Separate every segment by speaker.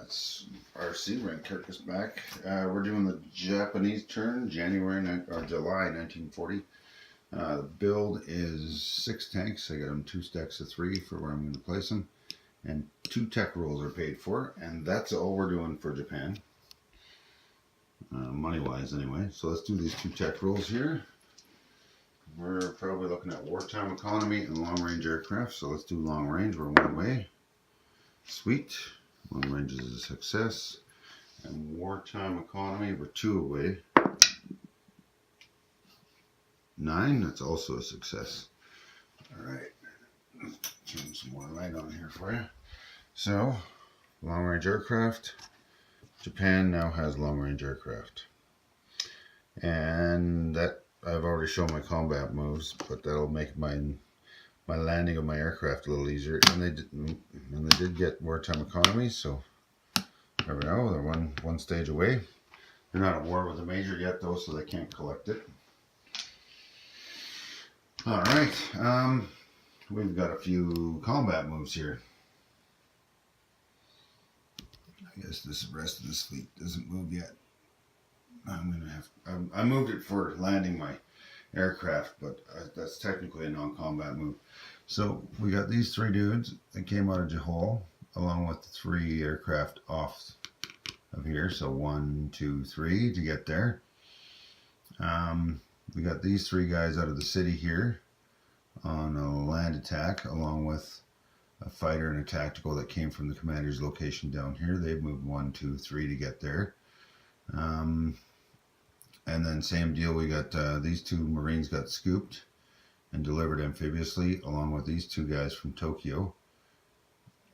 Speaker 1: That's RC Ren Kirkus back. We're doing the Japanese turn, July 1940. The build is 6 tanks. I got them 2 stacks of 3 for where I'm going to place them, and 2 tech rolls are paid for, and that's all we're doing for Japan, money-wise anyway. So let's do these 2 tech rolls here. We're probably looking at wartime economy and long-range aircraft. So let's do long range. We're 1 away. Sweet. Long range is a success. And wartime economy, we're 2 away. 9, that's also a success. Alright, let's turn some more light on here for you. So, long range aircraft. Japan now has long range aircraft. And that, I've already shown my combat moves, but that'll make my landing of my aircraft a little easier. And they did get wartime economy, so there we go. They're one stage away. They're not at war with the major yet, though, so they can't collect it. All right, we've got a few combat moves here. I guess the rest of this fleet doesn't move yet. I moved it for landing my aircraft, but that's technically a non-combat move. So we got these 3 dudes that came out of Johor, along with the 3 aircraft off of here. So 1, 2, 3 to get there. We got these 3 guys out of the city here on a land attack, along with a fighter and a tactical that came from the commander's location down here. They've moved 1, 2, 3 to get there. And then same deal, we got these 2 Marines got scooped and delivered amphibiously, along with these 2 guys from Tokyo.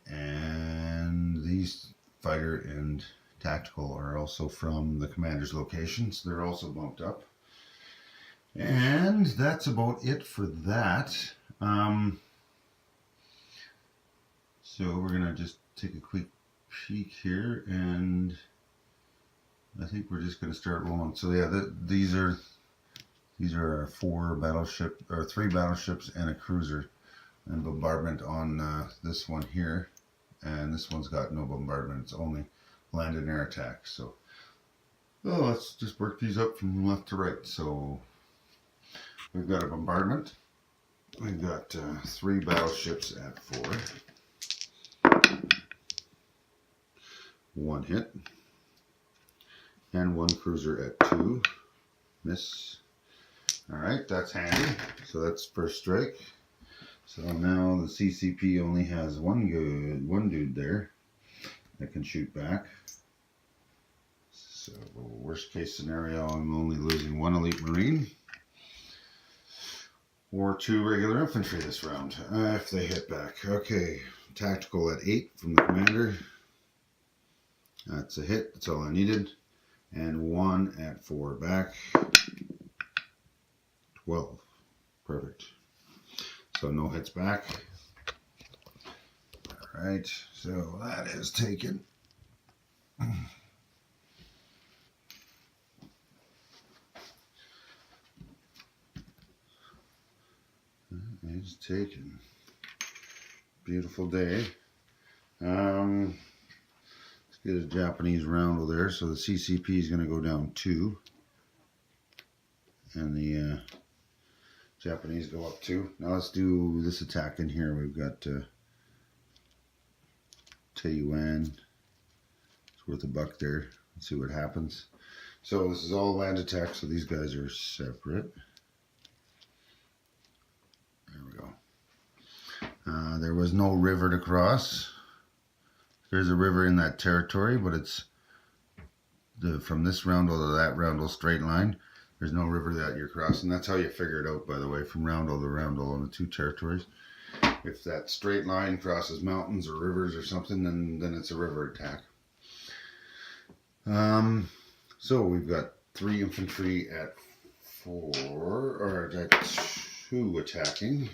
Speaker 1: And these fighter and tactical are also from the commander's location, so they're also bumped up. And that's about it for that. So we're gonna just take a quick peek here, and I think we're just gonna start rolling. So yeah, these are our 4 battleship, or 3 battleships and a cruiser, and bombardment on this one here, and this one's got no bombardment. It's only land and air attack. So let's just work these up from left to right. So we've got a bombardment. We've got 3 battleships at 4. 1 hit. And 1 cruiser at 2. Miss. Alright, that's handy. So that's first strike. So now the CCP only has one dude there that can shoot back. So worst case scenario, I'm only losing 1 elite marine. Or 2 regular infantry this round, if they hit back. Okay, tactical at 8 from the commander. That's a hit, that's all I needed. And 1 at 4 back. 12. Perfect. So no hits back. Alright, so that is taken. That is taken. Beautiful day. Let's get a Japanese roundel there. So the CCP is going to go down 2. And the Japanese go up 2. Now let's do this attack in here. We've got Taiyuan. It's worth $1 there. Let's see what happens. So this is all land attack, so these guys are separate. There we go. There was no river to cross. There's a river in that territory, but it's from this roundel to that roundel straight line. There's no river that you're crossing. That's how you figure it out, by the way, from roundel to roundel on the 2 territories. If that straight line crosses mountains or rivers or something, then it's a river attack. So we've got 3 infantry at 4, or at 2 attacking.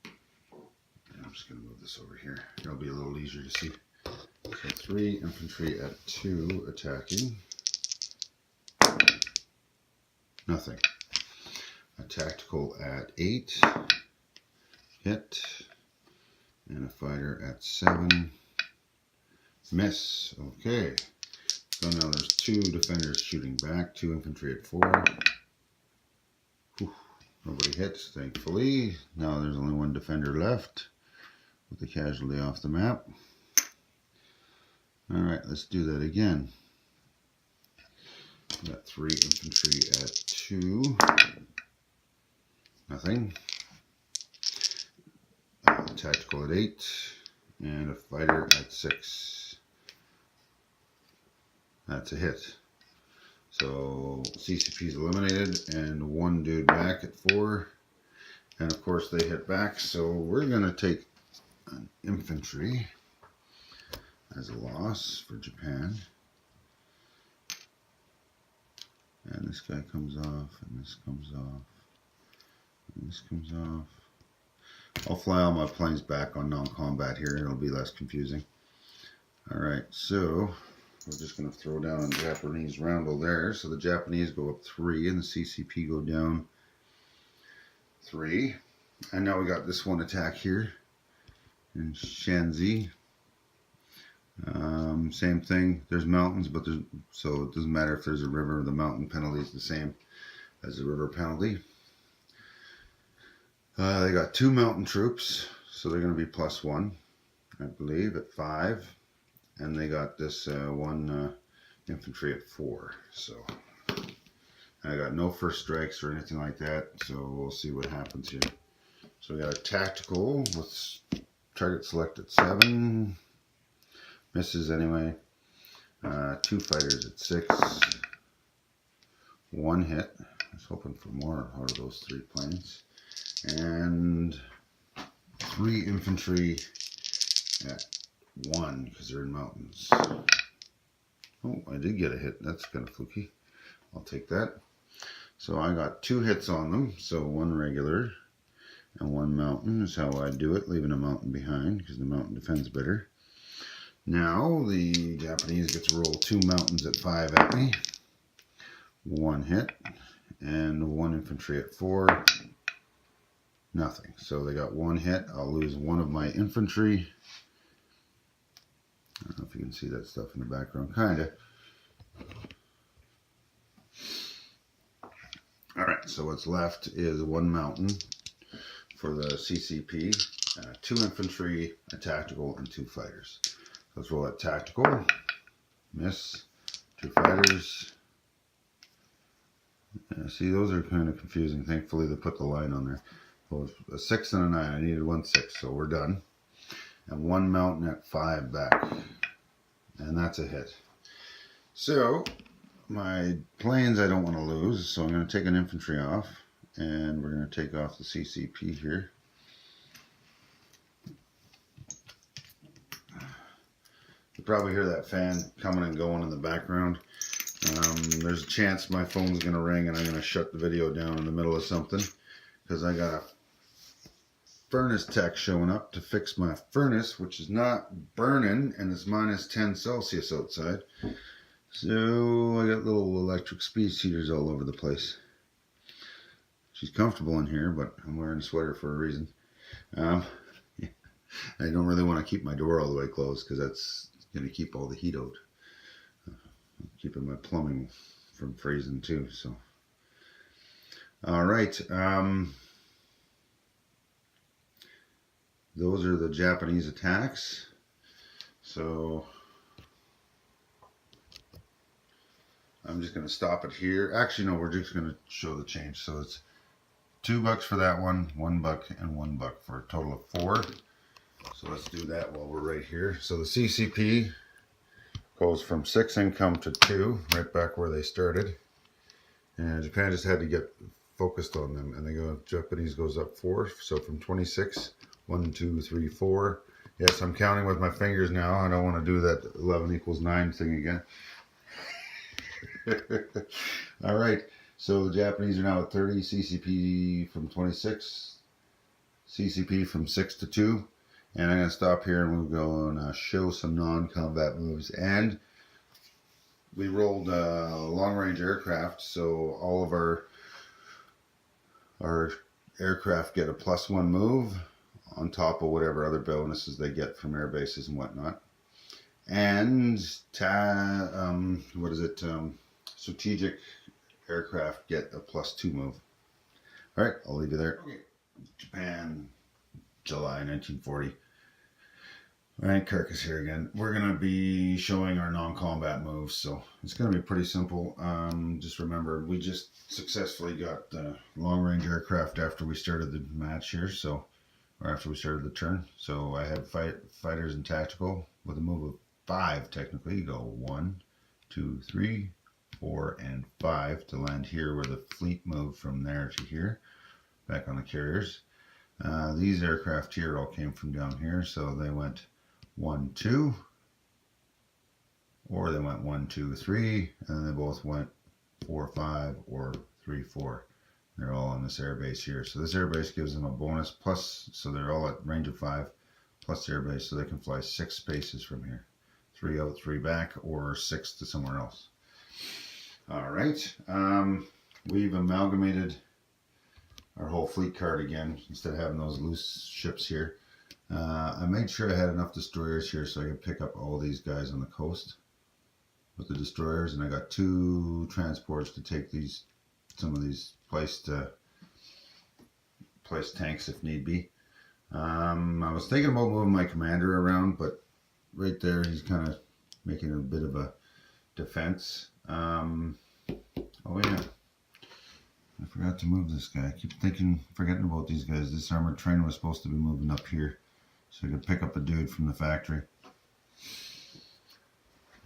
Speaker 1: I'm just going to move this over here. It'll be a little easier to see. So 3 infantry at 2 attacking. Nothing. A tactical at 8. Hit. And a fighter at 7. Miss. Okay. So now there's 2 defenders shooting back, 2 infantry at 4. Whew. Nobody hits, thankfully. Now there's only 1 defender left with the casualty off the map. Alright, let's do that again. Got 3 infantry at 2. Nothing. Tactical at 8. And a fighter at 6. That's a hit. So CCP is eliminated, and 1 dude back at 4. And of course they hit back, so we're going to take an infantry as a loss for Japan. And this guy comes off, and this comes off, and this comes off. I'll fly all my planes back on non-combat here, it'll be less confusing. Alright, so we're just going to throw down a Japanese roundel there. So the Japanese go up 3 and the CCP go down 3. And now we got this one attack here in Shanxi. Same thing. There's mountains, but so it doesn't matter if there's a river. The mountain penalty is the same as the river penalty. They got 2 mountain troops, so they're going to be +1, I believe, at 5. And they got this 1 infantry at 4. So I got no first strikes or anything like that. So we'll see what happens here. So we got a tactical with target select at 7. Misses anyway. 2 fighters at 6. 1 hit. I was hoping for more out of those 3 planes. And 3 infantry at 1 because they're in mountains. Oh, I did get a hit. That's kind of fluky. I'll take that. So I got 2 hits on them. So 1 regular and 1 mountain is how I do it, leaving a mountain behind because the mountain defends better. Now the Japanese get to roll 2 mountains at 5 at me. 1 hit and 1 infantry at 4. Nothing. So they got 1 hit. I'll lose 1 of my infantry. I don't know if you can see that stuff in the background. Kinda. Alright, so what's left is 1 mountain for the CCP, 2 infantry, a tactical, and 2 fighters. Let's roll that tactical. Miss. 2 fighters. See, those are kind of confusing. Thankfully, they put the line on there. Well, a 6 and a 9. I needed 1 6, so we're done. And 1 mountain at 5 back. And that's a hit. So, my planes I don't want to lose, so I'm going to take an infantry off. And we're going to take off the CCP here. You probably hear that fan coming and going in the background. There's a chance my phone's going to ring and I'm going to shut the video down in the middle of something. Because I got a furnace tech showing up to fix my furnace, which is not burning, and it's -10 Celsius outside. So I got little electric space heaters all over the place. She's comfortable in here, but I'm wearing a sweater for a reason. I don't really want to keep my door all the way closed because that's going to keep all the heat out. Keeping my plumbing from freezing too. So, all right. Those are the Japanese attacks. So I'm just going to stop it here. Actually, no, we're just going to show the change. So it's $2 for that one, $1 and $1 for a total of 4. So let's do that while we're right here. So the CCP goes from 6 income to 2, right back where they started. And Japan just had to get focused on them. And they go, Japanese goes up 4. So from 26, 1, 2, 3, 4. Yes, I'm counting with my fingers now. I don't want to do that 11 equals 9 thing again. All right. So the Japanese are now at 30, CCP from 26, CCP from 6 to 2. And I'm going to stop here and we'll go and show some non-combat moves. And we rolled long-range aircraft, so all of our aircraft get a +1 move on top of whatever other bonuses they get from air bases and whatnot. and what is it? Strategic aircraft get a +2 move. All right, I'll leave you there. Okay. Japan, July 1940. All right, Kirkus here again. We're going to be showing our non-combat moves, so it's going to be pretty simple. Just remember, we just successfully got the long-range aircraft after we started the match here, or after we started the turn. So I had fighters and tactical with a move of 5, technically. You go 1, 2, 3, 4, and 5 to land here where the fleet moved from there to here, back on the carriers. These aircraft here all came from down here, so they went 1, 2, or they went 1, 2, 3, and they both went 4, 5, or 3, 4. They're all on this airbase here. So this airbase gives them a bonus plus, so they're all at range of 5 plus airbase, so they can fly 6 spaces from here. 3 out, 3 back, or 6 to somewhere else. All right. We've amalgamated our whole fleet card again, instead of having those loose ships here. I made sure I had enough destroyers here so I could pick up all these guys on the coast with the destroyers, and I got 2 transports to take some of these placed tanks if need be. I was thinking about moving my commander around, but right there he's kind of making a bit of a defense. Oh yeah, I forgot to move this guy. I keep forgetting about these guys. This armored train was supposed to be moving up here, so I could pick up a dude from the factory.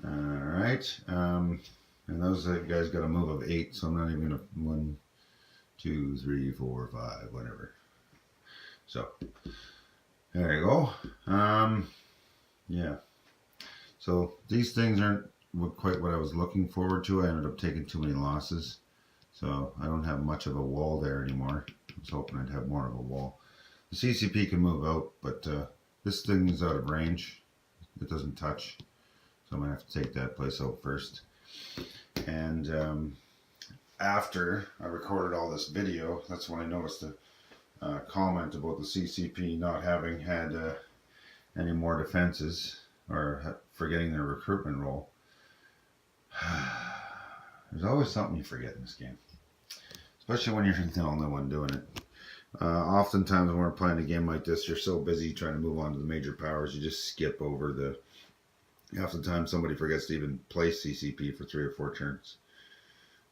Speaker 1: Alright, and those guys got a move of 8, so I'm not even going to 1, 2, 3, 4, 5, whatever. So, there you go. Yeah. So, these things aren't quite what I was looking forward to. I ended up taking too many losses. So, I don't have much of a wall there anymore. I was hoping I'd have more of a wall. The CCP can move out, but this thing is out of range. It doesn't touch. So I'm going to have to take that place out first. And after I recorded all this video, that's when I noticed a comment about the CCP not having had any more defenses, or forgetting their recruitment role. There's always something you forget in this game, especially when you're the only one doing it. Oftentimes when we're playing a game like this, you're so busy trying to move on to the major powers, you just skip over half the time somebody forgets to even play CCP for 3 or 4 turns.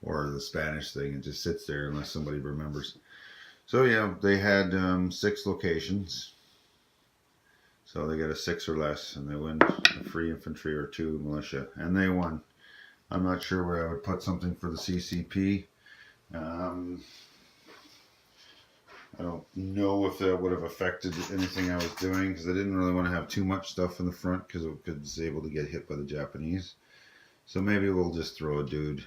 Speaker 1: Or the Spanish thing, it just sits there unless somebody remembers. So yeah, they had 6 locations. So they get a 6 or less, and they win a free infantry or 2 militia, and they won. I'm not sure where I would put something for the CCP. I don't know if that would have affected anything I was doing, because I didn't really want to have too much stuff in the front because it could be able to get hit by the Japanese. So maybe we'll just throw a dude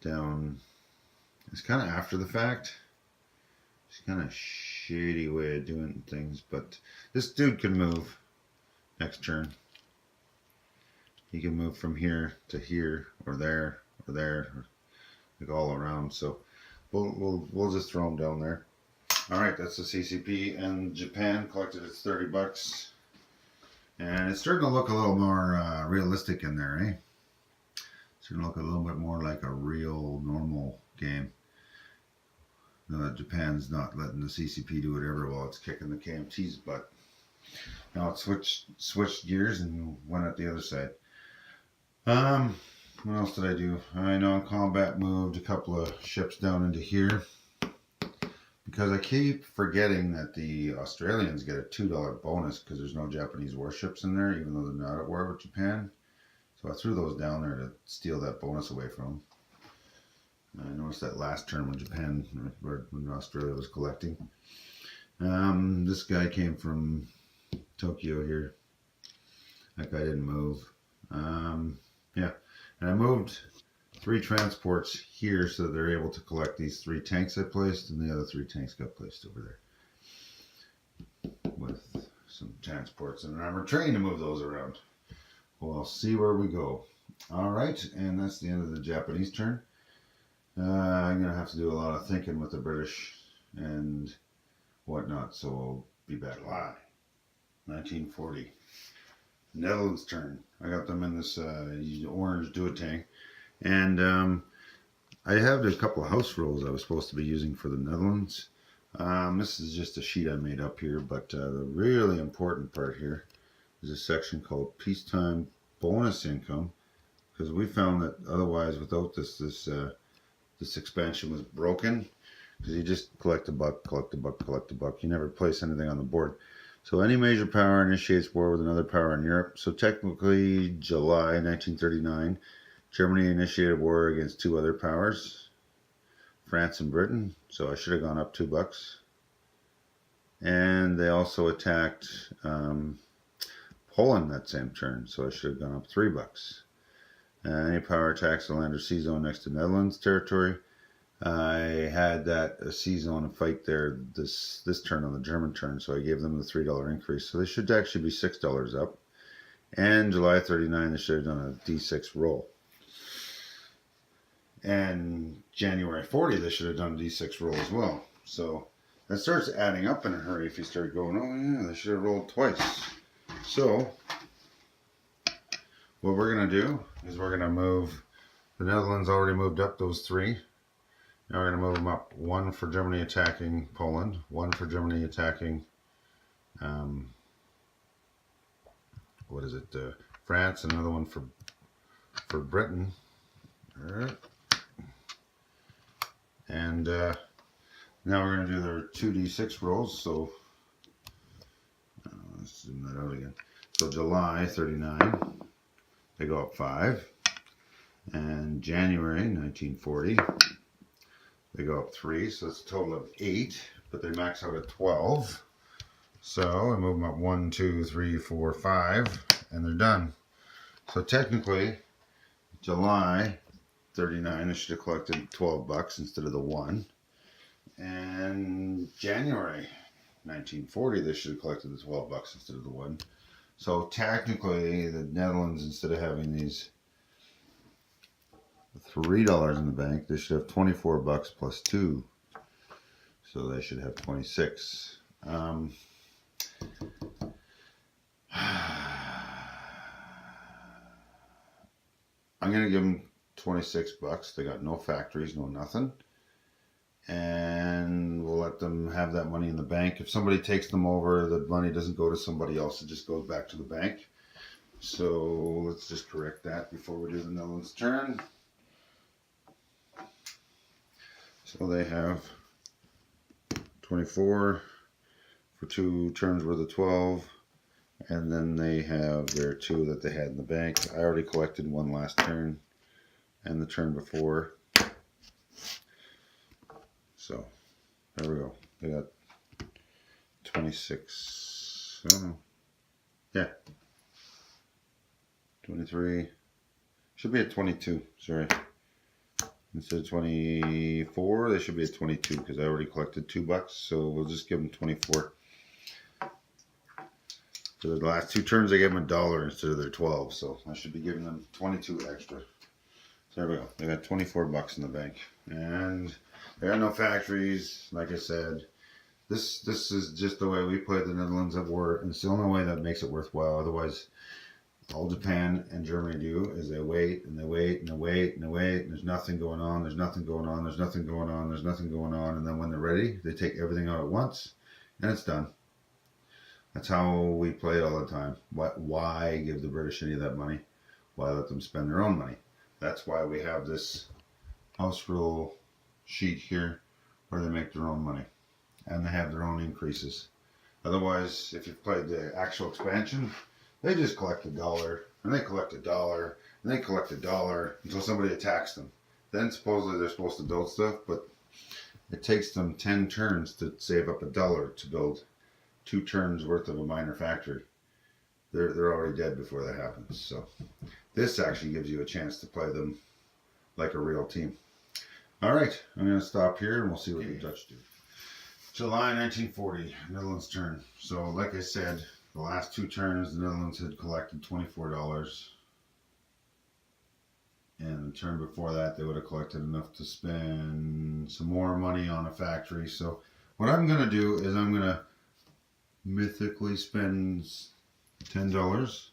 Speaker 1: down. It's kind of after the fact. It's kind of shady way of doing things, but this dude can move next turn. He can move from here to here, or there, or like all around. So we'll just throw him down there. All right, that's the CCP, and Japan collected its $30, and it's starting to look a little more realistic in there, eh? It's going to look a little bit more like a real normal game. Japan's not letting the CCP do whatever while it's kicking the KMT's butt. Now it switched gears and went at the other side. What else did I do? I non-combat moved a couple of ships down into here, because I keep forgetting that the Australians get a $2 bonus because there's no Japanese warships in there, even though they're not at war with Japan. So I threw those down there to steal that bonus away from them. I noticed that last turn when Australia was collecting. This guy came from Tokyo here. That guy didn't move. Yeah, and I moved 3 transports here so that they're able to collect these 3 tanks I placed, and the other 3 tanks got placed over there with some transports and an armored train to move those around. We'll see where we go. All right, and that's the end of the Japanese turn. I'm going to have to do a lot of thinking with the British and whatnot, so I'll be back live. 1940. Netherlands turn. I got them in this orange duotang. And I have a couple of house rules I was supposed to be using for the Netherlands. This is just a sheet I made up here, but the really important part here is a section called Peacetime Bonus Income, because we found that otherwise, without this expansion was broken, because you just collect a buck, collect a buck, collect a buck. You never place anything on the board. So any major power initiates war with another power in Europe. So technically, July 1939, Germany initiated war against two other powers, France and Britain. So I should have gone up $2. And they also attacked Poland that same turn. So I should have gone up $3. Any power attacks the land or sea zone next to Netherlands territory. I had that sea zone and fight there this turn on the German turn, so I gave them the $3 increase. So they should actually be $6 up. And July 39, they should have done a D6 roll. And January 40, they should have done a D6 roll as well. So that starts adding up in a hurry if you start going, oh yeah, they should have rolled twice. So what we're going to do is we're going to move, the Netherlands already moved up those 3. Now we're going to move them up. 1 for Germany attacking Poland, 1 for Germany attacking, France, another one for Britain. All right. And now we're going to do their 2d6 rolls. So let's zoom that out again. So July 39, they go up 5. And January 1940, they go up 3, so it's a total of 8, but they max out at 12. So I move them up 1, 2, 3, 4, 5, and they're done. So technically, July 39, they should have collected $12 instead of the 1. And January 1940, they should have collected the $12 instead of the 1. So technically, the Netherlands, instead of having these $3 in the bank, they should have $24 plus 2, so they should have 26. I'm gonna give them $26. They got no factories, no nothing, and we'll let them have that money in the bank. If somebody takes them over, the money doesn't go to somebody else, it just goes back to the bank. So let's just correct that before we do the Netherlands turn. So they have 24 for 2 turns worth of 12, and then they have their 2 that they had in the bank. I already collected 1 last turn and the turn before. So there we go. They got 26. Oh, yeah, 23. Should be at 22. Sorry. Instead of 24, they should be at 22 because I already collected $2, so we'll just give them 24. For the last 2 turns, I gave them $1 instead of their 12, so I should be giving them 22 extra. So there we go. They got $24 in the bank, and they got no factories. Like I said, this is just the way we play the Netherlands at war, and it's the only way that makes it worthwhile. Otherwise, all Japan and Germany do is they wait and they wait and they wait and they wait, and there's nothing going on, there's nothing going on, there's nothing going on, there's nothing going on, and then when they're ready, they take everything out at once, and it's done. That's how we play it all the time. Why give the British any of that money? Why let them spend their own money? That's why we have this house rule sheet here where they make their own money, and they have their own increases. Otherwise, if you've played the actual expansion, they just collect $1, and they collect $1, and they collect $1 until somebody attacks them. Then supposedly they're supposed to build stuff, but it takes them 10 turns to save up $1 to build 2 turns worth of a minor factory. They're already dead before that happens. So this actually gives you a chance to play them like a real team. All right, I'm going to stop here, and we'll see what the Dutch do. July 1940, Netherlands turn. So like I said, the last 2 turns, the Netherlands had collected $24. And the turn before that, they would have collected enough to spend some more money on a factory. So what I'm going to do is I'm going to mythically spend $10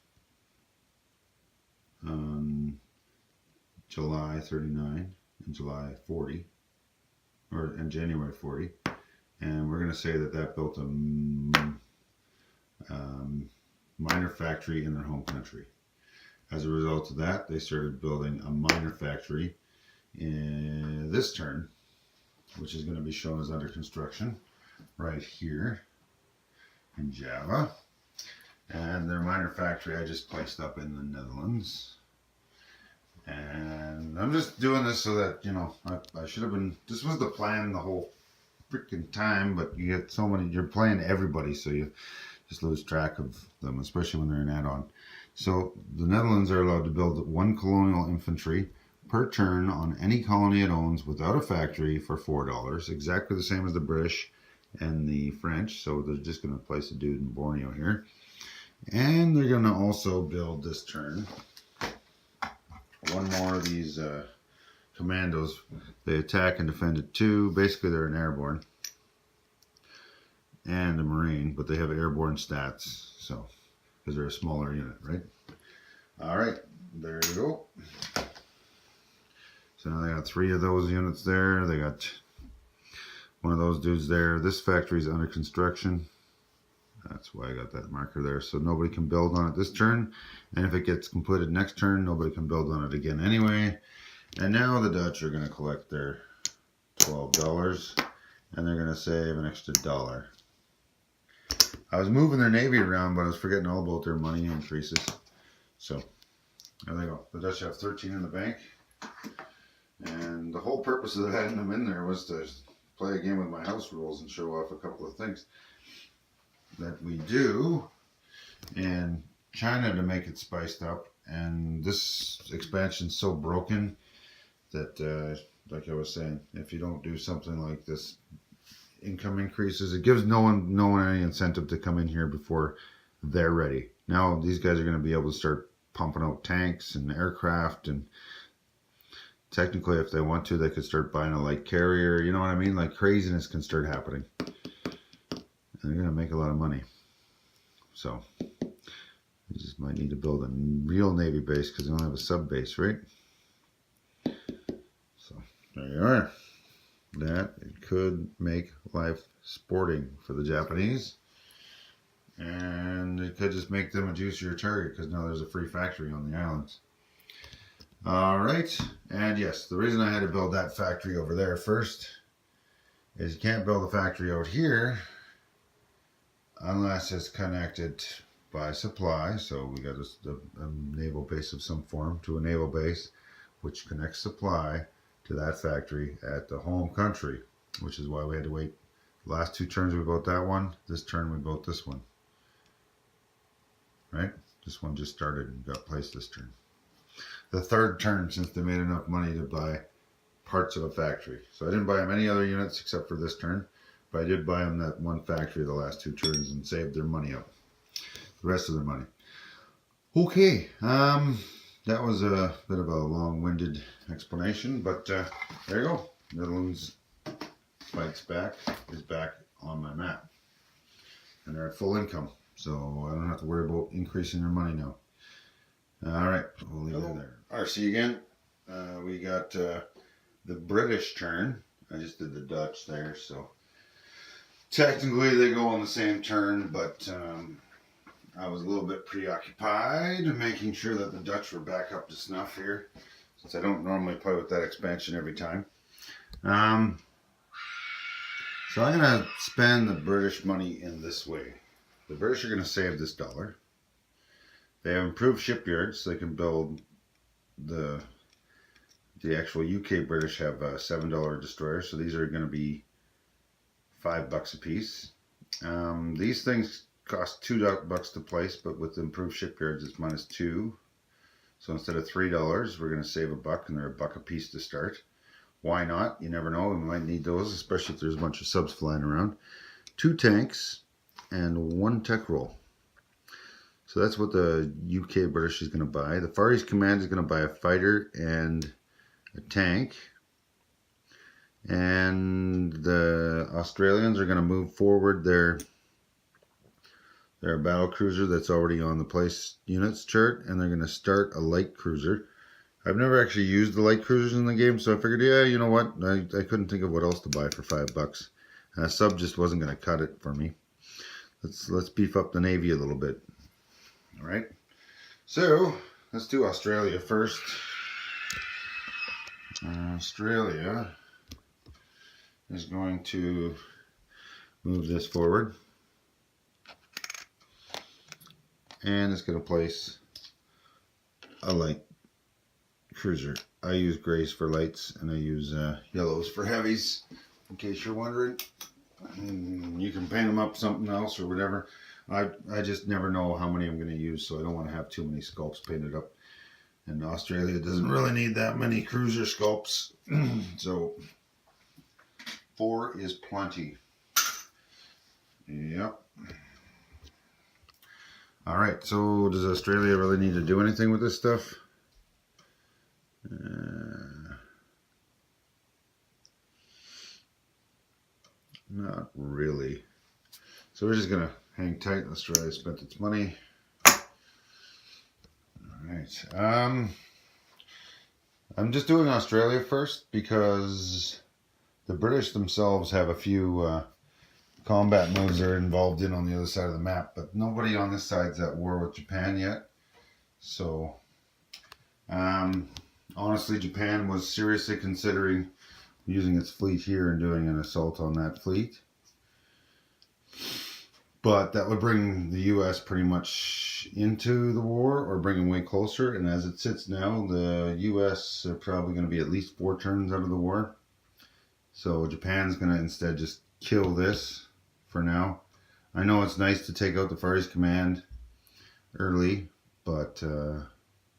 Speaker 1: July 39 and July 40, and January 40. And we're going to say that that built a minor factory in their home country. As a result of that, they started building a minor factory in this turn, which is going to be shown as under construction right here in Java. And their minor factory I just placed up in the Netherlands. And I'm just doing this so that, you know, I should have been, this was the plan the whole freaking time, but you get so many, you're playing everybody, so you just lose track of them, especially when they're an add-on. So the Netherlands are allowed to build one colonial infantry per turn on any colony it owns without a factory for $4, exactly the same as the British and the French. So they're just going to place a dude in Borneo here. And they're going to also build this turn one more of these commandos. They attack and defend at 2. Basically, they're an airborne and a marine, but they have airborne stats, so because they're a smaller unit, right? All right, there you go. So now they got 3 of those units there. They got one of those dudes there. This factory is under construction. That's why I got that marker there. So nobody can build on it this turn. And if it gets completed next turn, nobody can build on it again anyway. And now the Dutch are going to collect their $12. And they're going to save an extra $1. I was moving their navy around, but I was forgetting all about their money increases. So there they go. The Dutch have 13 in the bank. And the whole purpose of having them in there was to play a game with my house rules and show off a couple of things that we do in China to make it spiced up. And this expansion's so broken that, like I was saying, if you don't do something like this, income increases, it gives no one any incentive to come in here before they're ready. Now these guys are going to be able to start pumping out tanks and aircraft, and technically if they want to, they could start buying a light carrier, you know what I mean? Like craziness can start happening. And they're going to make a lot of money. So you just might need to build a real Navy base because they don't have a sub base, right? So there you are. That it could make life sporting for the Japanese. And it could just make them a juicier target because now there's a free factory on the islands. Alright, and yes, the reason I had to build that factory over there first is you can't build a factory out here unless it's connected by supply. So we got a naval base of some form to a naval base which connects supply to that factory at the home country, which is why we had to wait. The last 2 turns we built that one. This turn we built this one. Right? This one just started and got placed this turn. The 3rd turn since they made enough money to buy parts of a factory. So I didn't buy them any other units except for this turn, but I did buy them that one factory the last 2 turns and saved their money up. The rest of their money. Okay, that was a bit of a long-winded explanation, but there you go. Netherlands Fights Back is back on my map. And they're at full income, so I don't have to worry about increasing their money now. Alright, we'll leave it there. RC again. We got the British turn. I just did the Dutch there, so technically they go on the same turn, but I was a little bit preoccupied making sure that the Dutch were back up to snuff here, since I don't normally play with that expansion every time. So I'm going to spend the British money in this way. The British are going to save this $1. They have improved shipyards, so they can build the actual UK British have $7 destroyers, so these are going to be $5 a piece. These things cost $2 to place, but with improved shipyards it's -2. So instead of $3, we're going to save $1, and they're $1 a piece to start. Why not? You never know. We might need those, especially if there's a bunch of subs flying around. 2 tanks and 1 tech roll. So that's what the UK British is going to buy. The Far East Command is going to buy a fighter and a tank. And the Australians are going to move forward their battle cruiser that's already on the place units chart, and they're going to start a light cruiser I've never actually used the light cruisers in the game, so I figured, yeah, you know what? I couldn't think of what else to buy for $5. Sub just wasn't going to cut it for me. Let's beef up the Navy a little bit. All right. So let's do Australia first. Australia is going to move this forward, and it's going to place a light cruiser. I use grays for lights, and I use yellows for heavies, in case you're wondering. You can paint them up something else or whatever. I just never know how many I'm going to use, so I don't want to have too many sculpts painted up. And Australia doesn't really need that many cruiser sculpts. So 4 is plenty. Yep. Alright, so does Australia really need to do anything with this stuff? Not really. So we're just going to hang tight. Australia spent its money. Alright. I'm just doing Australia first because the British themselves have a few combat moves they're involved in on the other side of the map, but nobody on this side's at war with Japan yet. So, honestly, Japan was seriously considering using its fleet here and doing an assault on that fleet. But that would bring the US pretty much into the war, or bring them way closer. And as it sits now, the US are probably going to be at least 4 turns out of the war. So Japan's going to instead just kill this for now. I know it's nice to take out the Far East Command early, but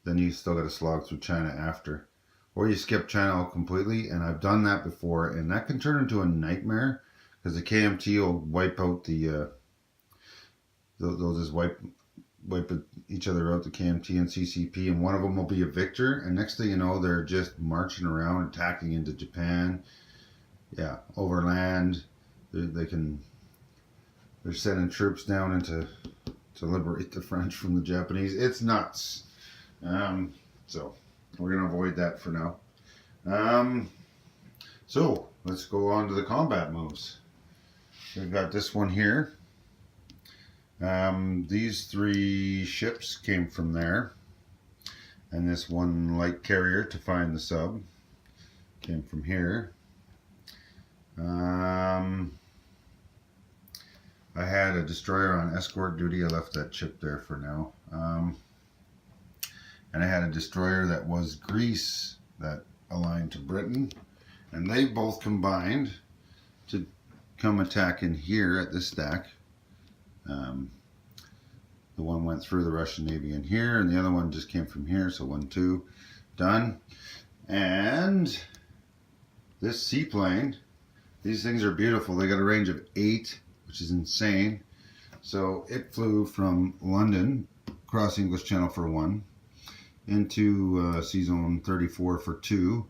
Speaker 1: then you still got to slog through China after. Or you skip China out completely, and I've done that before, and that can turn into a nightmare, because the KMT will wipe out the, they'll just wipe each other out, the KMT and CCP, and one of them will be a victor, and next thing you know, they're just marching around, attacking into Japan. Yeah, overland. They're sending troops down to liberate the French from the Japanese. It's nuts. So we're going to avoid that for now. So let's go on to the combat moves. We've got this one here. These 3 ships came from there. And this one light carrier to find the sub came from here. I had a destroyer on escort duty. I left that ship there for now. And I had a destroyer that was Greece that aligned to Britain. And they both combined to come attack in here at this stack. The one went through the Russian Navy in here, and the other one just came from here. So 1, 2, done. And this seaplane, these things are beautiful. They got a range of 8, which is insane. So it flew from London across English Channel for 1 into Sea Zone 34 for 2.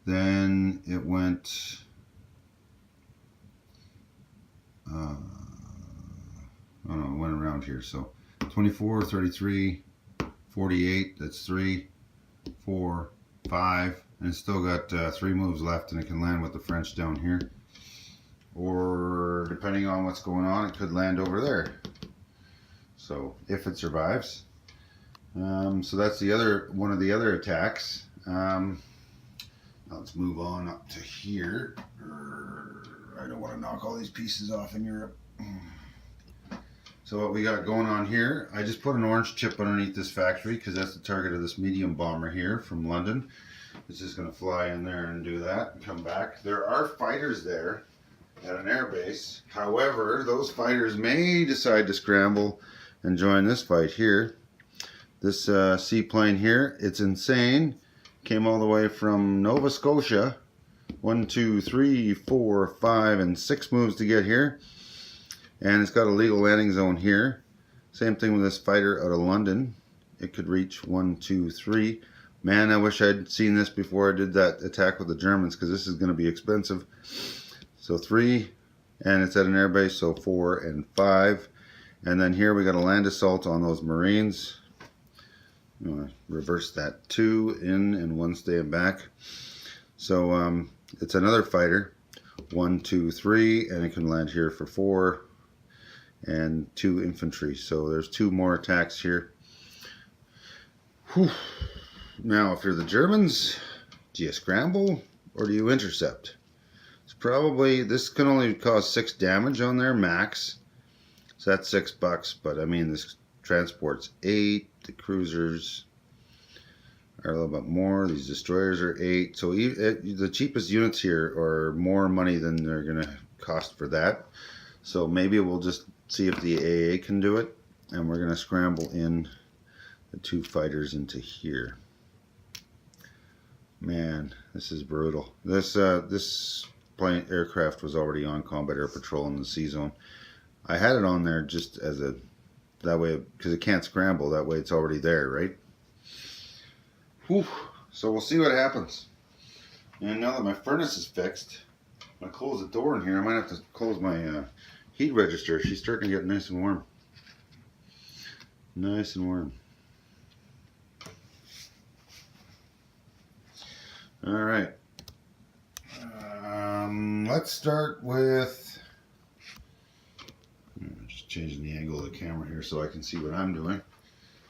Speaker 1: Then it went it went around here. So 24, 33, 48, that's 3, 4, 5, and it's still got 3 moves left, and it can land with the French down here. Or depending on what's going on, it could land over there. So if it survives. So that's the other one of the other attacks. Now let's move on up to here. I don't want to knock all these pieces off in Europe. So what we got going on here, I just put an orange chip underneath this factory because that's the target of this medium bomber here from London. It's just going to fly in there and do that and come back. There are fighters there at an airbase. However, those fighters may decide to scramble and join this fight here. This seaplane here, it's insane. Came all the way from Nova Scotia. 1, 2, 3, 4, 5, and 6 moves to get here. And it's got a legal landing zone here. Same thing with this fighter out of London. It could reach 1, 2, 3. Man, I wish I'd seen this before I did that attack with the Germans, because this is going to be expensive. So 3, and it's at an airbase, so 4 and 5. And then here we got a land assault on those Marines. reverse that, 2 in and 1 staying back. So it's another fighter, 1, 2, 3, and it can land here for 4, and 2 infantry. So there's 2 more attacks here. Whew. Now, if you're the Germans, do you scramble or do you intercept? It's probably, this can only cause 6 damage on there max. So that's $6, but I mean, this transport's 8. The cruisers are a little bit more. These destroyers are 8. So the cheapest units here are more money than they're gonna cost for that. So maybe we'll just see if the AA can do it, and we're gonna scramble in the 2 fighters into here. Man, this is brutal. This plane aircraft was already on combat air patrol in the C zone. I had it on there just as a, that way, because it can't scramble, that way it's already there, right? Whew. So we'll see what happens. And now that my furnace is fixed, I'm going to close the door in here. I might have to close my heat register. She's starting to get nice and warm. Nice and warm. Alright. Let's start with, I'm just changing the angle of the camera here so I can see what I'm doing.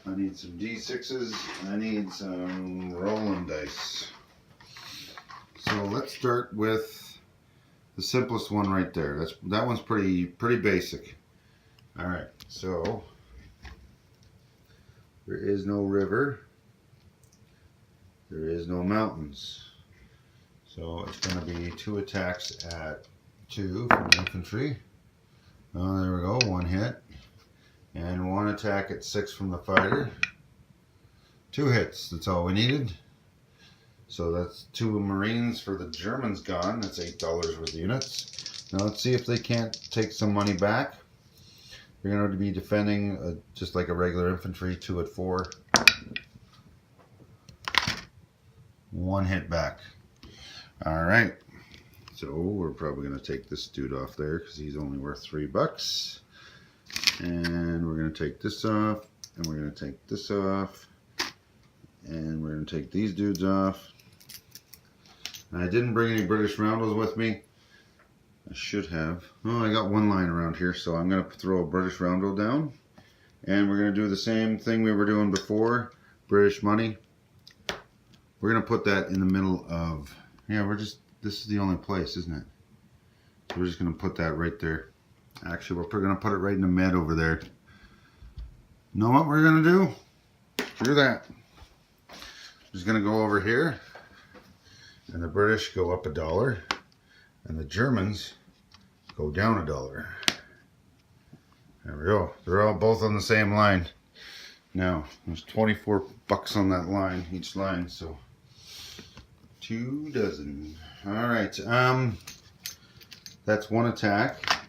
Speaker 1: I need some D6s, I need some rolling dice. So let's start with the simplest one right there. That one's pretty basic. Alright, so there is no river. There is no mountains. So it's going to be 2 attacks at 2 from the infantry. Oh, there we go, 1 hit. And 1 attack at 6 from the fighter. 2 hits, that's all we needed. So that's 2 Marines for the Germans gone. That's $8 worth of units. Now let's see if they can't take some money back. They're going to be defending just like a regular infantry, 2 at 4. 1 hit back. Alright, so we're probably going to take this dude off there because he's only worth $3. And we're going to take this off, and we're going to take this off, and we're going to take these dudes off. And I didn't bring any British roundels with me. I should have. Oh, I got 1 line around here, so I'm going to throw a British roundel down. And we're going to do the same thing we were doing before, British money. We're going to put that in the middle of, this is the only place, isn't it? So we're just going to put that right there. Actually, we're going to put it right in the mid over there. Know what we're going to do? Screw that. Just going to go over here. And the British go up $1. And the Germans go down $1. There we go. They're all both on the same line. Now, there's 24 bucks on that line, each line, so 2 dozen. Alright, that's 1 attack.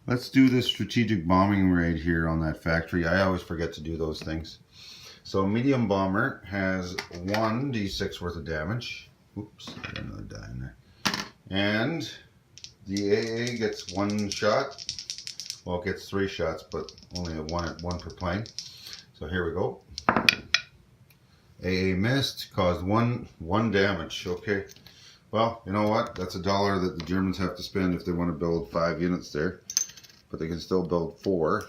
Speaker 1: Let's do this strategic bombing raid here on that factory. I always forget to do those things. So medium bomber has 1 d6 worth of damage. Oops, I got another die in there. And the AA gets 1 shot. Well, it gets 3 shots, but only one per plane. So here we go. AA missed, caused one damage. Okay. Well, you know what? That's $1 that the Germans have to spend if they want to build 5 units there. But they can still build 4.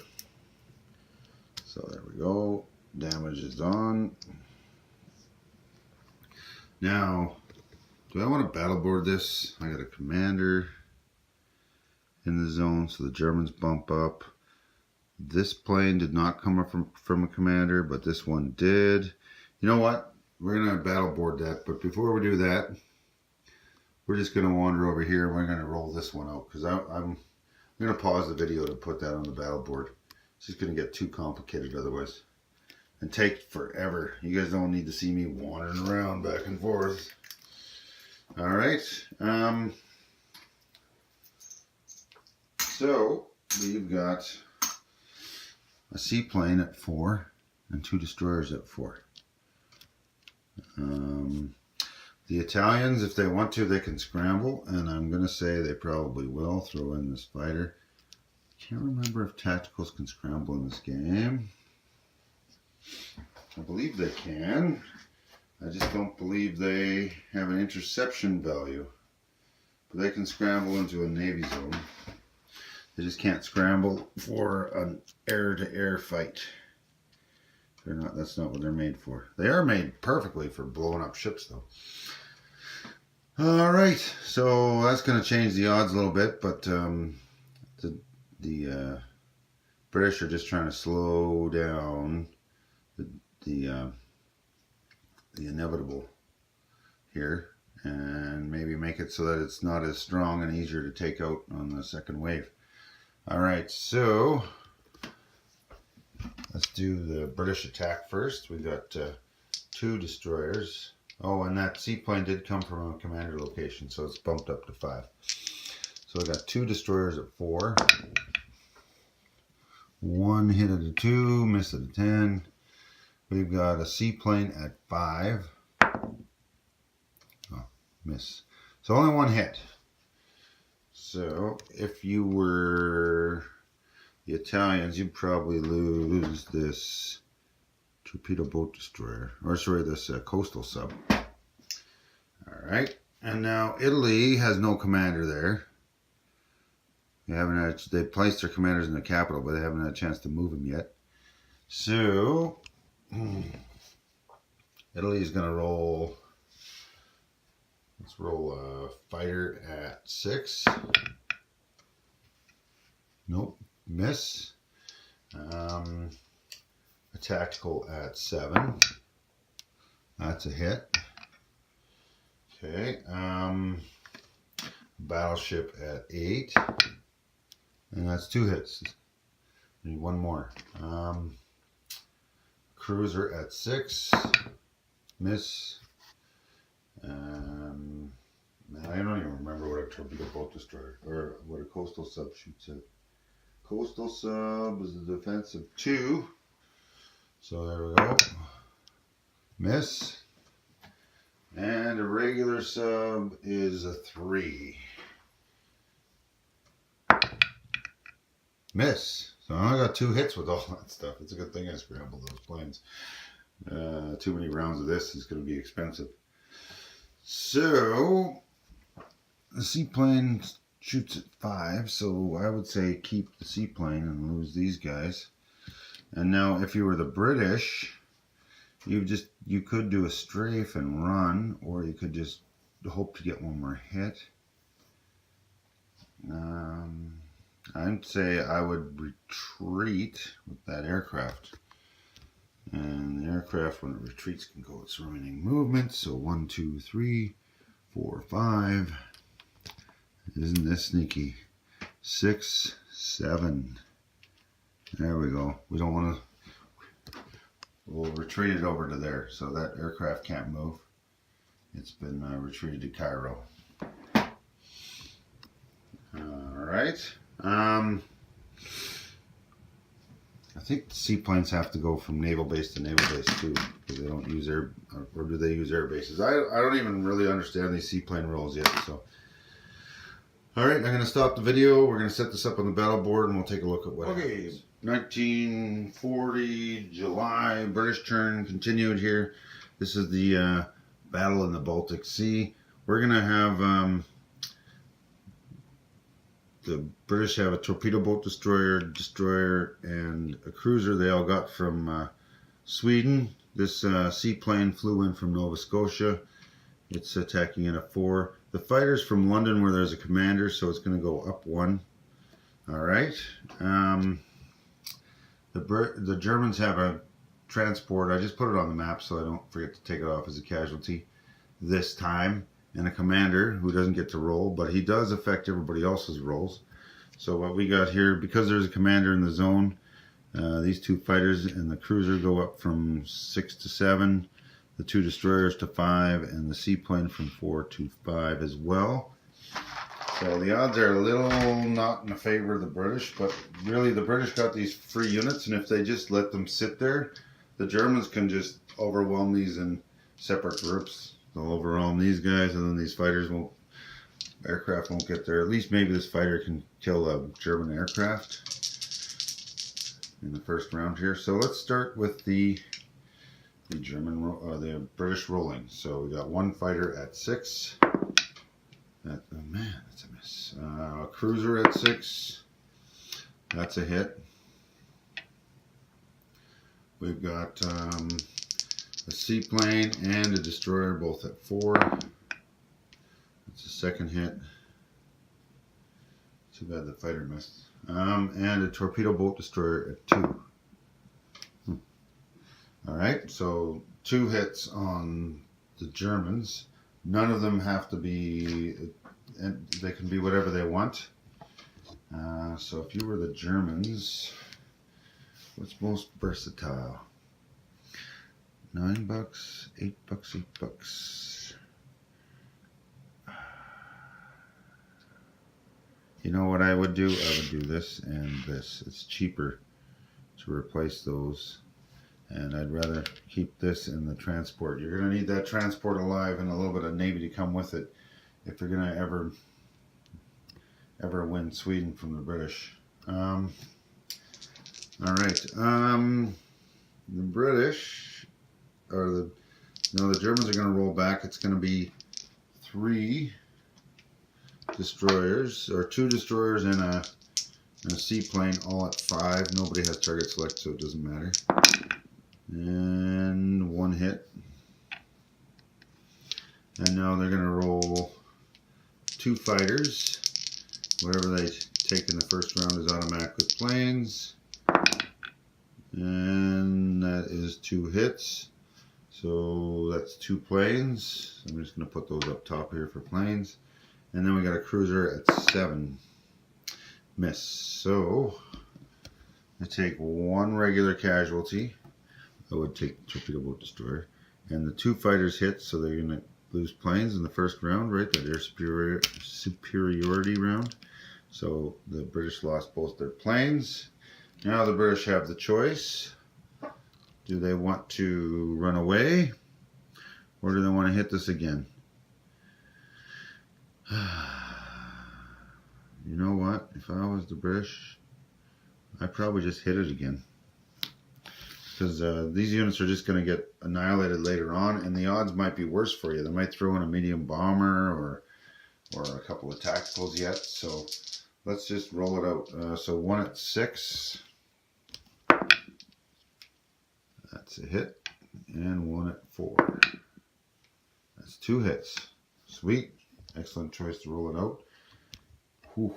Speaker 1: So there we go. Damage is on. Now, do I want to battle board this? I got a commander in the zone, so the Germans bump up. This plane did not come from a commander, but this one did. You know what? We're going to battle board that, but before we do that, we're just going to wander over here and we're going to roll this one out, because I'm going to pause the video to put that on the battle board. It's just going to get too complicated otherwise and take forever. You guys don't need to see me wandering around back and forth. Alright, so we've got a seaplane at 4 and 2 destroyers at 4. The Italians, if they want to, they can scramble, and I'm going to say they probably will throw in this fighter. Can't remember if tacticals can scramble in this game. I believe they can. I just don't believe they have an interception value. But they can scramble into a Navy zone. They just can't scramble for an air-to-air fight. They're not. That's not what they're made for. They are made perfectly for blowing up ships, though. All right, so that's going to change the odds a little bit, but the British are just trying to slow down the inevitable here, and maybe make it so that it's not as strong and easier to take out on the second wave. All right, so let's do the British attack first. We got 2 destroyers. Oh, and that seaplane did come from a commander location, so it's bumped up to 5. So we got 2 destroyers at 4. 1 hit at a 2, miss at a 10. We've got a seaplane at 5. Oh, miss. So only 1 hit. So if you were the Italians, you'd probably lose this torpedo boat destroyer, or sorry, this coastal sub. All right, and now Italy has no commander there. They placed their commanders in the capital, but they haven't had a chance to move them yet. So Italy is going to roll. Let's roll a fighter at 6. Nope, miss. A tactical at 7. That's a hit. Okay. Battleship at 8. And that's 2 hits. Need 1 more. Cruiser at 6. Miss. I don't even remember what a torpedo boat destroyer or what a coastal sub shoots at. Coastal sub is a defensive 2. So there we go. Miss. And a regular sub is a 3. Miss. So I only got 2 hits with all that stuff. It's a good thing I scrambled those planes. Too many rounds of this is going to be expensive. So the seaplane shoots at 5. So I would say keep the seaplane and lose these guys. And now if you were the British, you could do a strafe and run, or you could just hope to get 1 more hit. I'd say I would retreat with that aircraft. And the aircraft, when it retreats, can go its remaining movement. So 1, 2, 3, 4, 5. Isn't this sneaky? 6, 7. There we go. We don't want to. We'll retreat it over to there, so that aircraft can't move. It's been retreated to Cairo. All right. I think the seaplanes have to go from naval base to naval base too, because they don't use air, or do they use air bases? I don't even really understand these seaplane rules yet. So, all right, I'm going to stop the video. We're going to set this up on the battle board, and we'll take a look at what happens. 1940 July, British turn continued here. This is the battle in the Baltic Sea. We're going to have the British have a torpedo boat destroyer, and a cruiser they all got from Sweden. This seaplane flew in from Nova Scotia. It's attacking in a 4. The fighter's from London, where there's a commander, so it's going to go up 1. All right. The Germans have a transport. I just put it on the map so I don't forget to take it off as a casualty this time. And a commander who doesn't get to roll, but he does affect everybody else's rolls. So what we got here, because there's a commander in the zone, these 2 fighters and the cruiser go up from 6 to 7, the 2 destroyers to 5, and the seaplane from 4 to 5 as well. So the odds are a little not in the favor of the British, but really the British got these free units, and if they just let them sit there, the Germans can just overwhelm these in separate groups. They'll overwhelm these guys, and then these aircraft won't get there. At least maybe this fighter can kill a German aircraft in the first round here. So let's start with the the British rolling. So we got one fighter at 6. Oh man, that's a miss. A cruiser at 6. That's a hit. We've got a seaplane and a destroyer both at 4. That's a second hit. Too bad the fighter missed. And a torpedo boat destroyer at 2. Alright, so 2 hits on the Germans. None of them have to be, they can be whatever they want. So if you were the Germans, what's most versatile? $9, $8, $8. You know what I would do? I would do this and this. It's cheaper to replace those. And I'd rather keep this in the transport. You're going to need that transport alive and a little bit of Navy to come with it if you're going to ever win Sweden from the British. All right. The British, or the Germans are going to roll back. It's going to be 3 destroyers, or 2 destroyers and a seaplane, all at 5. Nobody has target select, so it doesn't matter. And 1 hit. And now they're going to roll 2 fighters. Whatever they take in the first round is automatic with planes. And that is 2 hits. So that's 2 planes. I'm just going to put those up top here for planes. And then we got a cruiser at 7. Miss. So I take 1 regular casualty. I would take the torpedo boat destroyer. And the 2 fighters hit, so they're going to lose planes in the first round, right? That air superiority round. So the British lost both their planes. Now the British have the choice. Do they want to run away? Or do they want to hit this again? You know what? If I was the British, I'd probably just hit it again. Because these units are just going to get annihilated later on, and the odds might be worse for you. They might throw in a medium bomber or a couple of tacticals yet. So let's just roll it out. So 1 at 6. That's a hit. And 1 at 4. That's 2 hits. Sweet. Excellent choice to roll it out. Whew.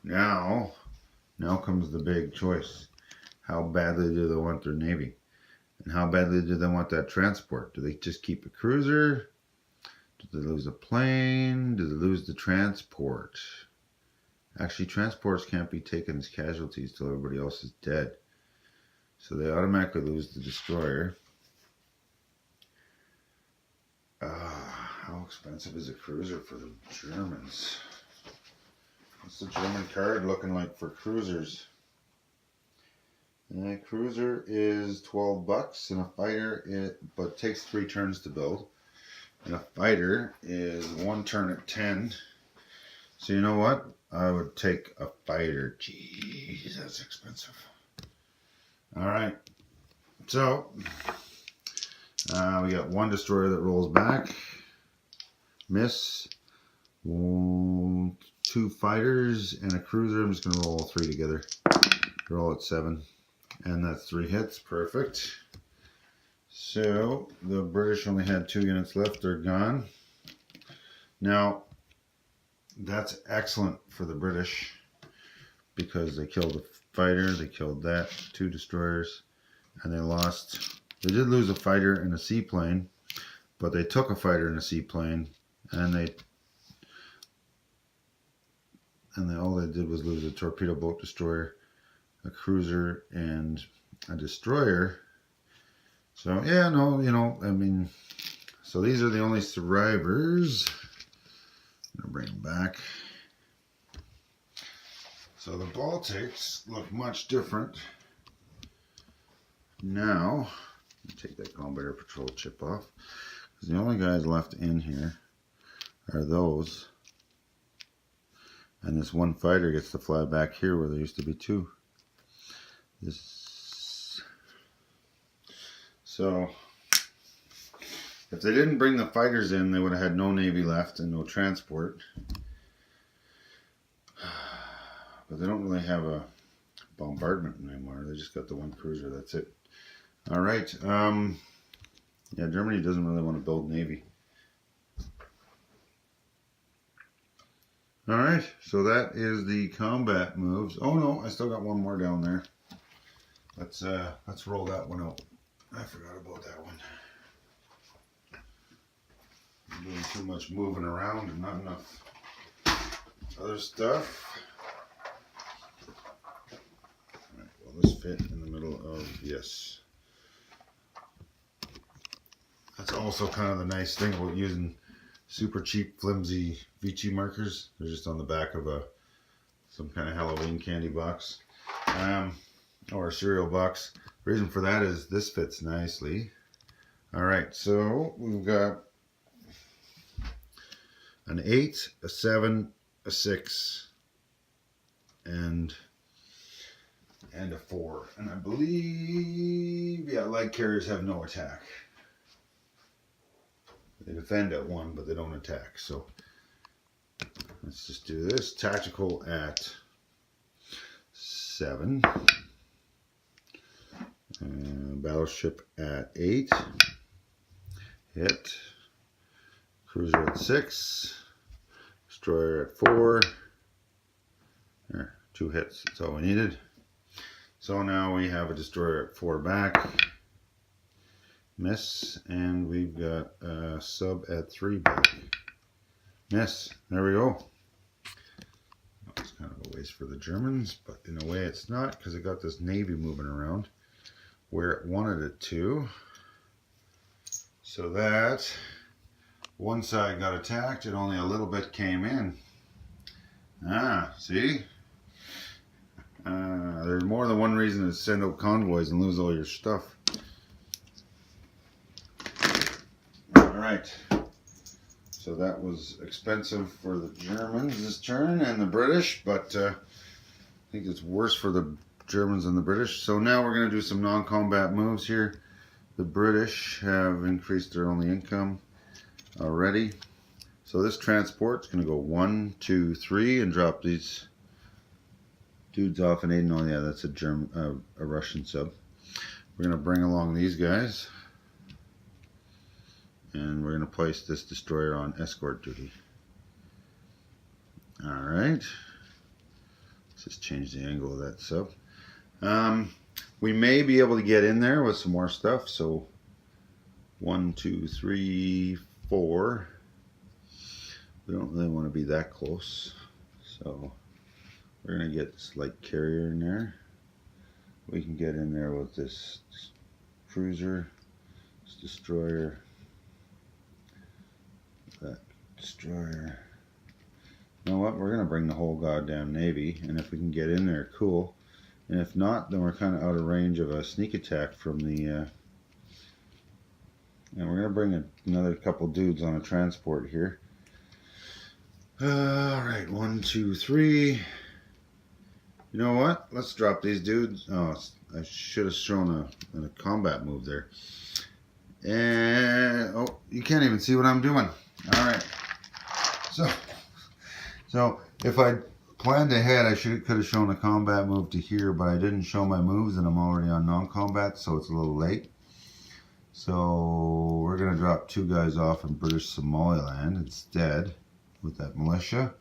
Speaker 1: Now comes the big choice. How badly do they want their Navy? And how badly do they want that transport? Do they just keep a cruiser? Do they lose a plane? Do they lose the transport? Actually, transports can't be taken as casualties till everybody else is dead. So they automatically lose the destroyer. How expensive is a cruiser for the Germans? What's the German card looking like for cruisers? A cruiser is $12, and a fighter but takes 3 turns to build. And a fighter is 1 turn at 10. So you know what? I would take a fighter. Jeez, that's expensive. All right. So we got 1 destroyer that rolls back. Miss. 2 fighters and a cruiser. I'm just going to roll all 3 together. They're all at 7. And that's 3 hits. Perfect. So the British only had 2 units left. They're gone. Now, that's excellent for the British because they killed a fighter. They killed that. 2 destroyers. And they lost. They did lose a fighter and a seaplane. But they took a fighter and a seaplane. And all they did was lose a torpedo boat destroyer, a cruiser, and a destroyer. So yeah, no, I mean, so these are the only survivors. I'm gonna bring them back. So the Baltics look much different. Now, take that Combat Air Patrol chip off, because the only guys left in here are those. And this 1 fighter gets to fly back here where there used to be 2. So If they didn't bring the fighters in, they would have had no Navy left and no transport. But they don't really have a bombardment anymore. They just got the one cruiser. That's it. All right. Yeah, Germany doesn't really want to build Navy. All right. So that is the combat moves. Oh no, I still got one more down there. Let's roll that one out. I forgot about that one. I'm doing too much moving around and not enough other stuff. All right, will this fit in the middle of, yes. That's also kind of the nice thing about using super cheap, flimsy Vichy markers. They're just on the back of some kind of Halloween candy box or a cereal box. The reason for that is this fits nicely. All right, so we've got an 8, a 7, a 6, and a 4. And I believe, yeah, light carriers have no attack. They defend at 1, but they don't attack. So let's just do this. Tactical at 7. Battleship at 8. Hit. Cruiser at 6. Destroyer at 4. There, 2 hits. That's all we needed. So now we have a destroyer at 4 back. Miss. And we've got a sub at 3 back. Miss. There we go. It's kind of a waste for the Germans, but in a way it's not, because it got this Navy moving around where it wanted it to. So that one side got attacked and only a little bit came in. See? There's more than one reason to send out convoys and lose all your stuff. Alright. So that was expensive for the Germans this turn and the British, but I think it's worse for the Germans than the British. So now we're going to do some non-combat moves here. The British have increased their only income already. So this transport's going to go 1, 2, 3 and drop these dudes off in Aden. Oh yeah, that's a Russian sub. We're going to bring along these guys. And we're going to place this destroyer on escort duty. Alright. Let's just change the angle of that sub. We may be able to get in there with some more stuff. So 1, 2, 3, 4. We don't really want to be that close. So we're going to get this light carrier in there. We can get in there with this cruiser, this destroyer, that destroyer. You know what? We're going to bring the whole goddamn Navy, and if we can get in there, cool. And if not, then we're kind of out of range of a sneak attack from the... and we're going to bring another couple dudes on a transport here. Alright, 1, 2, 3. You know what? Let's drop these dudes. Oh, I should have shown a combat move there. And, oh, you can't even see what I'm doing. Alright. So if I planned ahead, I could have shown a combat move to here, but I didn't show my moves and I'm already on non-combat, so it's a little late. So we're going to drop 2 guys off in British Somaliland instead with that militia.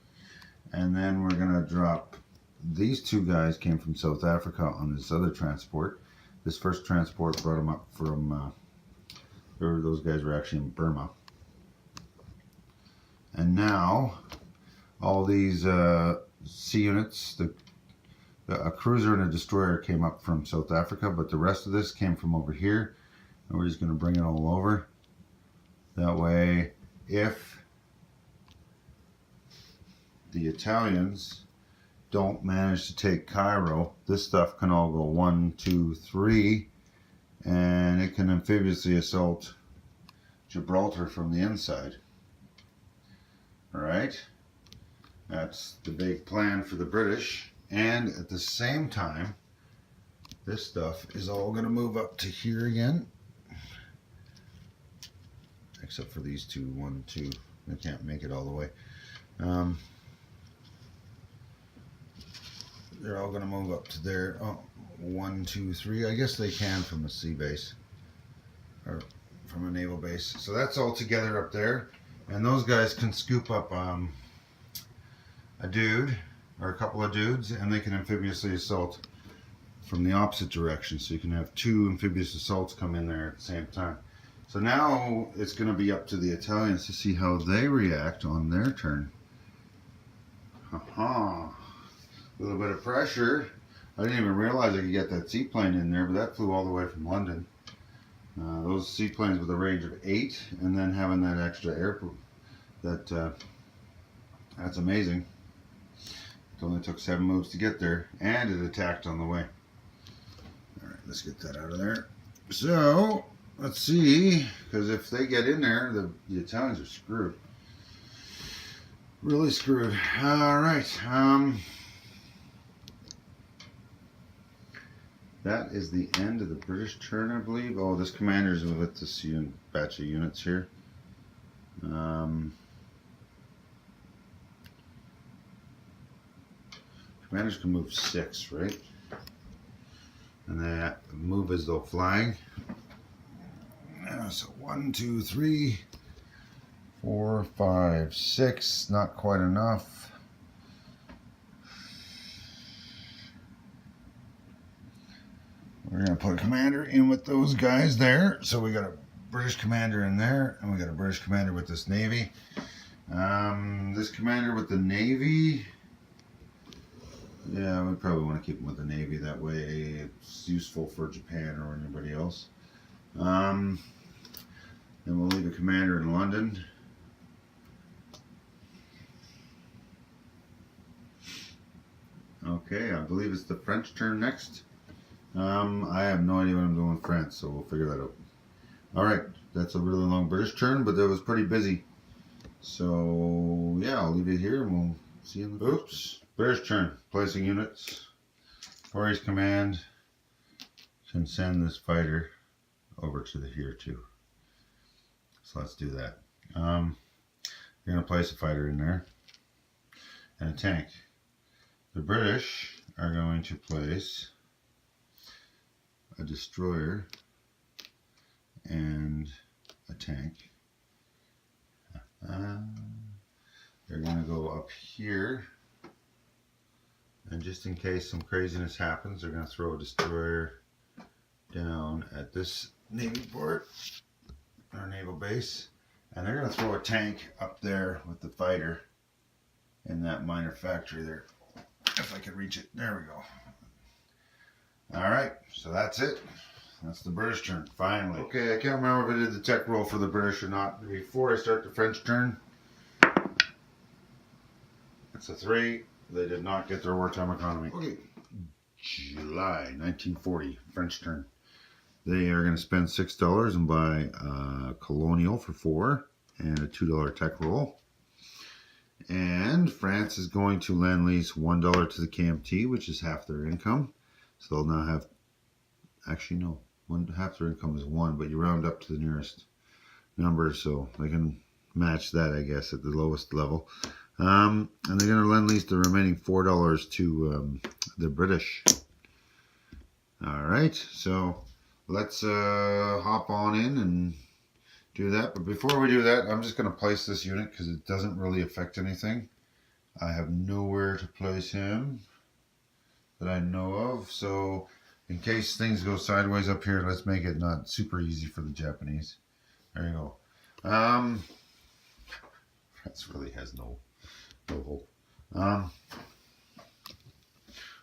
Speaker 1: And then we're going to drop these 2 guys came from South Africa on this other transport. This first transport brought them up from, those guys were actually in Burma. And now all these sea units, a cruiser and a destroyer came up from South Africa, but the rest of this came from over here. And we're just going to bring it all over. That way, if the Italians don't manage to take Cairo, this stuff can all go 1, 2, 3, and it can amphibiously assault Gibraltar from the inside. Alright, that's the big plan for the British. And at the same time, this stuff is all going to move up to here again. except for these two. 1, 2. They can't make it all the way. They're all going to move up to there. Oh, 1, 2, 3. I guess they can from a sea base or from a naval base. So that's all together up there, and those guys can scoop up a dude or a couple of dudes, and they can amphibiously assault from the opposite direction. So you can have 2 amphibious assaults come in there at the same time. So now it's going to be up to the Italians to see how they react on their turn. Haha. A little bit of pressure. I didn't even realize I could get that seaplane in there, but that flew all the way from London. Those seaplanes with a range of 8, and then having that extra airport, that's amazing. It only took 7 moves to get there, and it attacked on the way. All right, let's get that out of there. So let's see, because if they get in there, the Italians are screwed. Really screwed. All right. That is the end of the British turn, I believe. Oh, this commander's with this batch of units here. Commanders can move 6, right? And they move as though flying. So 1, 2, 3, 4, 5, 6. Not quite enough. We're going to put a commander in with those guys there. So we got a British commander in there, and we got a British commander with this Navy. This commander with the Navy, yeah, we probably want to keep him with the Navy. That way it's useful for Japan or anybody else. Then we'll leave a commander in London. Okay, I believe it's the French turn next. I have no idea what I'm doing with France, so we'll figure that out. Alright, that's a really long British turn, but that was pretty busy. So, yeah, I'll leave it here and we'll see you in the Oops, British turn. Placing units. Tories command can send this fighter over to here too. So let's do that. You're going to place a fighter in there and a tank. The British are going to place a destroyer and a tank. They're going to go up here, and just in case some craziness happens, they're going to throw a destroyer down at this Navy port, our naval base, and they're going to throw a tank up there with the fighter in that minor factory there. If I could reach it. There we go. Alright, so that's it. That's the British turn, finally. Okay, I can't remember if I did the tech roll for the British or not. Before I start the French turn, it's a 3. They did not get their wartime economy. Okay, July 1940, French turn. They are going to spend $6 and buy a Colonial for 4 and a $2 tech roll. And France is going to lend lease $1 to the KMT, which is half their income. So they'll now have, actually no, half their income is 1, but you round up to the nearest number, so they can match that, I guess, at the lowest level. And they're going to lend lease the remaining $4 to the British. All right, so let's hop on in and do that. But before we do that, I'm just going to place this unit because it doesn't really affect anything. I have nowhere to place him that I know of. So in case things go sideways up here, let's make it not super easy for the Japanese. There you go. That really has no hope.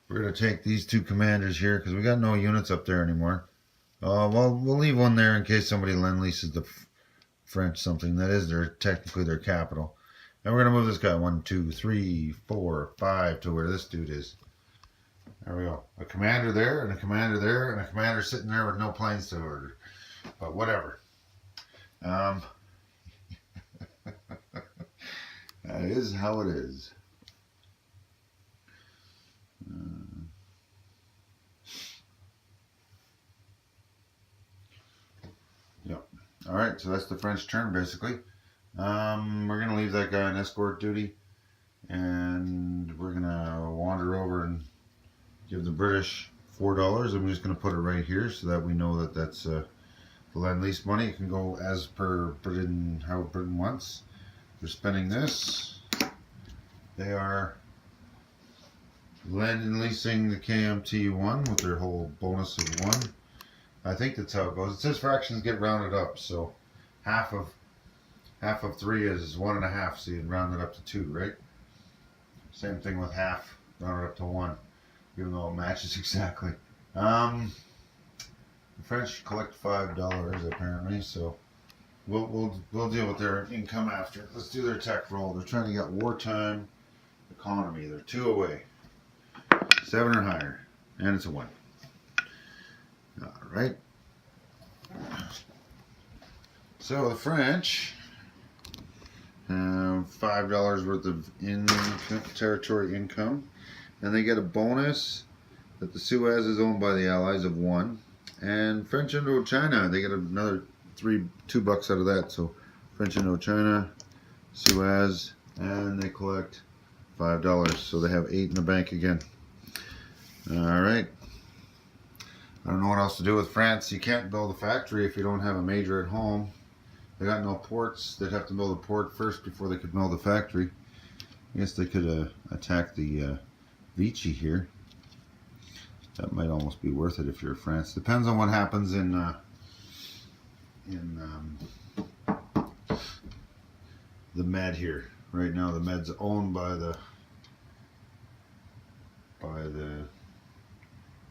Speaker 1: We're going to take these 2 commanders here because we got no units up there anymore. Well, we'll leave one there in case somebody lend leases the French something. That is technically their capital. And we're going to move this guy 1, 2, 3, 4, 5 to where this dude is. There we go. A commander there, and a commander there, and a commander sitting there with no planes to order. But whatever. That is how it is. Yep. All right, so that's the French turn basically. We're gonna leave that guy on escort duty, and we're gonna wander over and give the British $4. I'm just gonna put it right here so that we know that that's the Lend-Lease money. It can go as per Britain, how Britain wants. They're spending this. They are Lend-Leasing the KMT1 with their whole bonus of 1. I think that's how it goes. It says fractions get rounded up, so half of 3 is 1.5, so you'd round it up to 2, right? Same thing with half, round it up to 1, even though it matches exactly. The French collect $5 apparently, so we'll deal with their income after. Let's do their tech roll. They're trying to get wartime economy. They're 2 away, 7 or higher, and it's a 1. All right. So the French have $5 worth of territory income, and they get a bonus that the Suez is owned by the Allies of 1, and French Indochina, they get another $2 out of that. So French Indochina, Suez, and they collect $5, so they have 8 in the bank again. All right. I don't know what else to do with France. You can't build a factory if you don't have a major at home. They got no ports. They'd have to build a port first before they could build a factory. I guess they could attack the Vichy here. That might almost be worth it if you're France. Depends on what happens in the Med here. Right now the Med's owned by the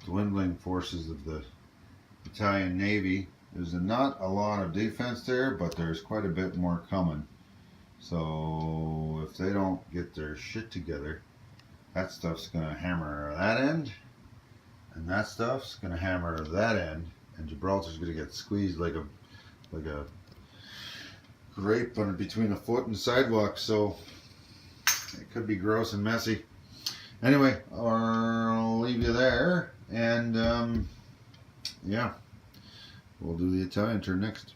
Speaker 1: dwindling forces of the Italian Navy. There's not a lot of defense there, but there's quite a bit more coming. So if they don't get their shit together, that stuff's gonna hammer that end, and that stuff's gonna hammer that end, and Gibraltar's gonna get squeezed like a grape on between a foot and the sidewalk. So it could be gross and messy. Anyway, I'll leave you there, and yeah, we'll do the Italian turn next.